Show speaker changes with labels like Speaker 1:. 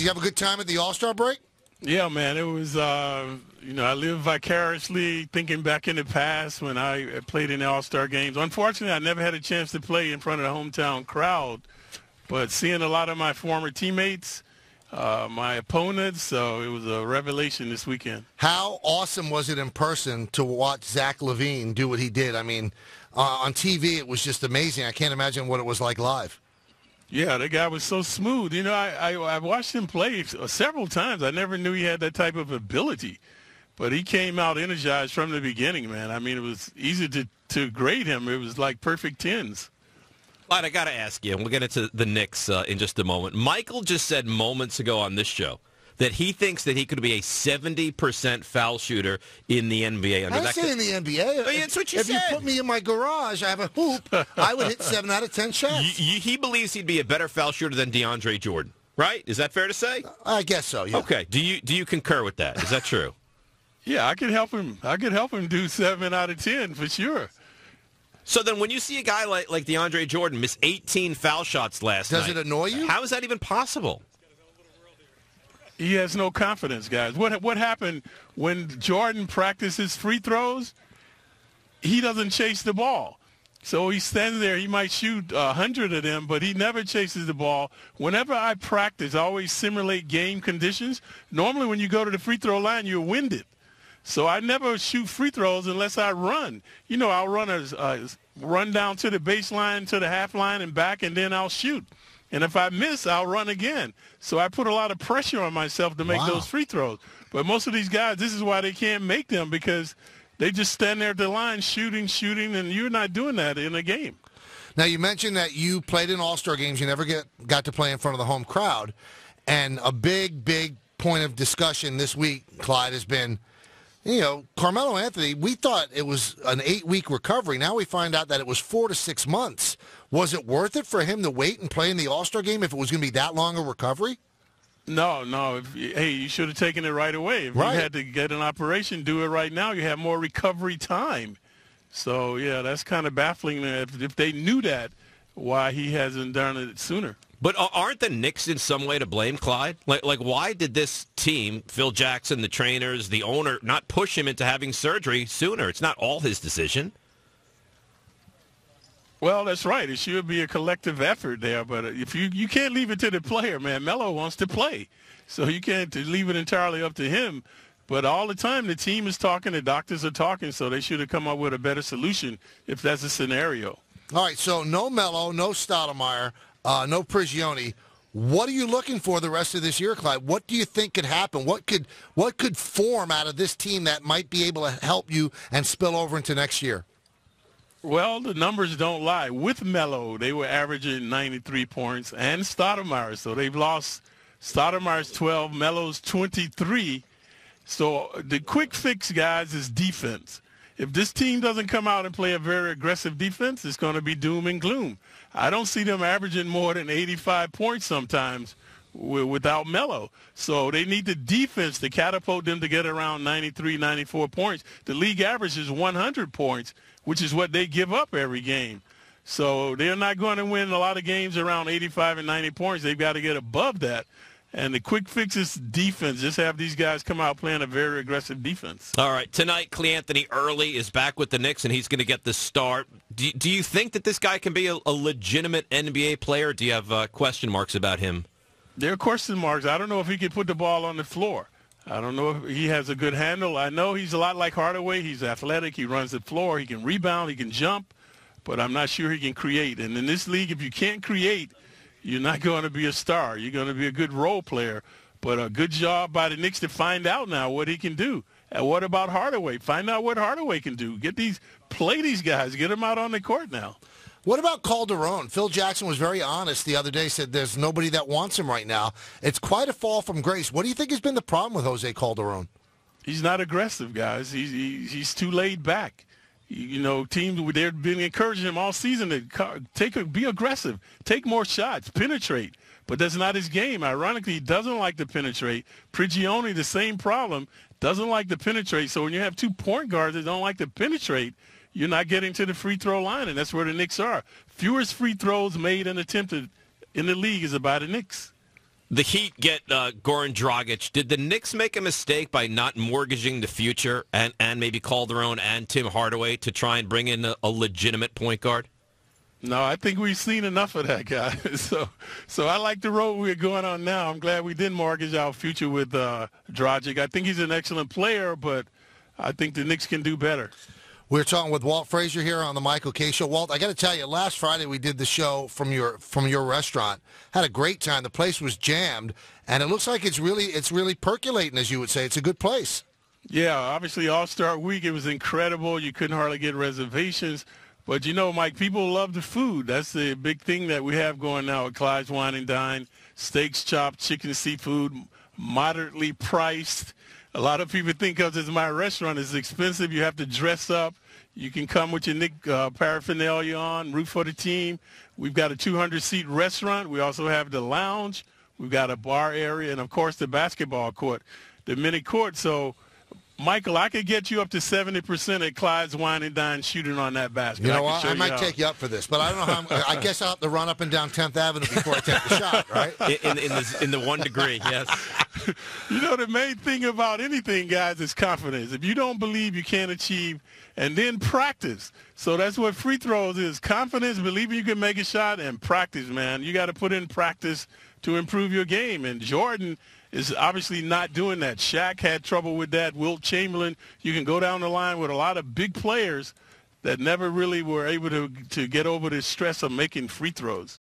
Speaker 1: Did you have a good time at the All-Star break?
Speaker 2: Yeah, man. It was, I live vicariously thinking back in the past when I played in the All-Star games. Unfortunately, I never had a chance to play in front of the hometown crowd. But seeing a lot of my former teammates, my opponents, so it was a revelation this weekend.
Speaker 1: How awesome was it in person to watch Zach LaVine do what he did? I mean, on TV, it was just amazing. I can't imagine what it was like live.
Speaker 2: Yeah, the guy was so smooth. You know, I watched him play several times. I never knew he had that type of ability. But he came out energized from the beginning, man. I mean, it was easy to grade him. It was like perfect tens.
Speaker 3: Clyde, I got to ask you, and we'll get into the Knicks in just a moment. Michael just said moments ago on this show that he thinks that he could be a 70% foul shooter in the NBA.
Speaker 1: I didn't say in the NBA.
Speaker 3: That's what you
Speaker 1: said. If you put me in my garage, I have a hoop, I would hit 7 out of 10 shots.
Speaker 3: He believes he'd be a better foul shooter than DeAndre Jordan, right? Is that fair to say?
Speaker 1: I guess so, yeah.
Speaker 3: Okay. Do you concur with that? Is that true?
Speaker 2: Yeah, I could help him. I could help him do 7 out of 10 for sure.
Speaker 3: So then when you see a guy like DeAndre Jordan miss 18 foul shots last night.
Speaker 1: Does it annoy you?
Speaker 3: How is that even possible?
Speaker 2: He has no confidence, guys. What happened when Jordan practices free throws? He doesn't chase the ball. So he stands there. He might shoot 100 of them, but he never chases the ball. Whenever I practice, I always simulate game conditions. Normally when you go to the free throw line, you're winded. So I never shoot free throws unless I run. You know, I'll run down to the baseline, to the half line and back, and then I'll shoot. And if I miss, I'll run again. So I put a lot of pressure on myself to make those free throws. But most of these guys, this is why they can't make them, because they just stand there at the line shooting, and you're not doing that in a game.
Speaker 1: Now, you mentioned that you played in All-Star games. You never got to play in front of the home crowd. And a big point of discussion this week, Clyde, has been, Carmelo Anthony, we thought it was an 8-week recovery. Now we find out that it was 4 to 6 months. Was it worth it for him to wait and play in the All-Star game if it was going to be that long a recovery?
Speaker 2: No. You should have taken it right away. If you had to get an operation, do it right now. You have more recovery time. So, yeah, that's kind of baffling. If they knew that, why he hasn't done it sooner.
Speaker 3: But aren't the Knicks in some way to blame, Clyde? Like why did this team, Phil Jackson, the trainers, the owner, not push him into having surgery sooner? It's not all his decision.
Speaker 2: Well, that's right. It should be a collective effort there. But if you can't leave it to the player, man. Melo wants to play. So you can't leave it entirely up to him. But all the time the team is talking, the doctors are talking, so they should have come up with a better solution if that's a scenario.
Speaker 1: All right, so no Melo, no Stoudemire. No Prigioni. What are you looking for the rest of this year, Clyde? What do you think could happen? What could form out of this team that might be able to help you and spill over into next year?
Speaker 2: Well, the numbers don't lie. With Melo, they were averaging 93 points, and Stoudemire. So they've lost Stoudemire's 12, Melo's 23. So the quick fix, guys, is defense. If this team doesn't come out and play a very aggressive defense, it's going to be doom and gloom. I don't see them averaging more than 85 points sometimes without Melo. So they need the defense to catapult them to get around 93, 94 points. The league average is 100 points, which is what they give up every game. So they're not going to win a lot of games around 85 and 90 points. They've got to get above that. And the quick fix is defense. Just have these guys come out playing a very aggressive defense.
Speaker 3: All right. Tonight, Cleanthony Early is back with the Knicks, and he's going to get the start. Do you think that this guy can be a legitimate NBA player, or do you have question marks about him?
Speaker 2: There are question marks. I don't know if he can put the ball on the floor. I don't know if he has a good handle. I know he's a lot like Hardaway. He's athletic. He runs the floor. He can rebound. He can jump. But I'm not sure he can create. And in this league, if you can't create, you're not going to be a star. You're going to be a good role player. But a good job by the Knicks to find out now what he can do. And what about Hardaway? Find out what Hardaway can do. Play these guys. Get them out on the court now.
Speaker 1: What about Calderon? Phil Jackson was very honest the other day, said there's nobody that wants him right now. It's quite a fall from grace. What do you think has been the problem with Jose Calderon?
Speaker 2: He's not aggressive, guys. He's too laid back. Teams, they've been encouraging him all season to be aggressive, take more shots, penetrate. But that's not his game. Ironically, he doesn't like to penetrate. Prigioni, the same problem, doesn't like to penetrate. So when you have two point guards that don't like to penetrate, you're not getting to the free throw line, and that's where the Knicks are. Fewest free throws made and attempted in the league is by the Knicks.
Speaker 3: The Heat get Goran Dragic. Did the Knicks make a mistake by not mortgaging the future and maybe Calderon and Tim Hardaway to try and bring in a legitimate point guard?
Speaker 2: No, I think we've seen enough of that, guy. So I like the road we're going on now. I'm glad we didn't mortgage our future with Dragic. I think he's an excellent player, but I think the Knicks can do better.
Speaker 1: We're talking with Walt Frazier here on the Michael Kay Show. Walt, I got to tell you, last Friday we did the show from your restaurant. Had a great time. The place was jammed, and it looks like it's really percolating, as you would say. It's a good place.
Speaker 2: Yeah, obviously All-Star Week, it was incredible. You couldn't hardly get reservations. But, you know, Mike, people love the food. That's the big thing that we have going now at Clyde's Wine and Dine. Steaks, chopped, chicken, seafood, moderately priced. A lot of people think because it's my restaurant, it's expensive. You have to dress up. You can come with your Knick paraphernalia on, root for the team. We've got a 200-seat restaurant. We also have the lounge. We've got a bar area and, of course, the basketball court, the mini court. So, Michael, I could get you up to 70% at Clyde's Wine and Dine shooting on that basket.
Speaker 1: You know what? I might take you up for this, but I don't know how. I guess I'll have to run up and down 10th Avenue before I take the shot, right?
Speaker 3: In the 1 degree, yes.
Speaker 2: You know, the main thing about anything, guys, is confidence. If you don't believe, you can't achieve, and then practice. So that's what free throws is: confidence, believing you can make a shot, and practice, man. You got to put in practice to improve your game, and Jordan is obviously not doing that. Shaq had trouble with that. Wilt Chamberlain. You can go down the line with a lot of big players that never really were able to get over the stress of making free throws.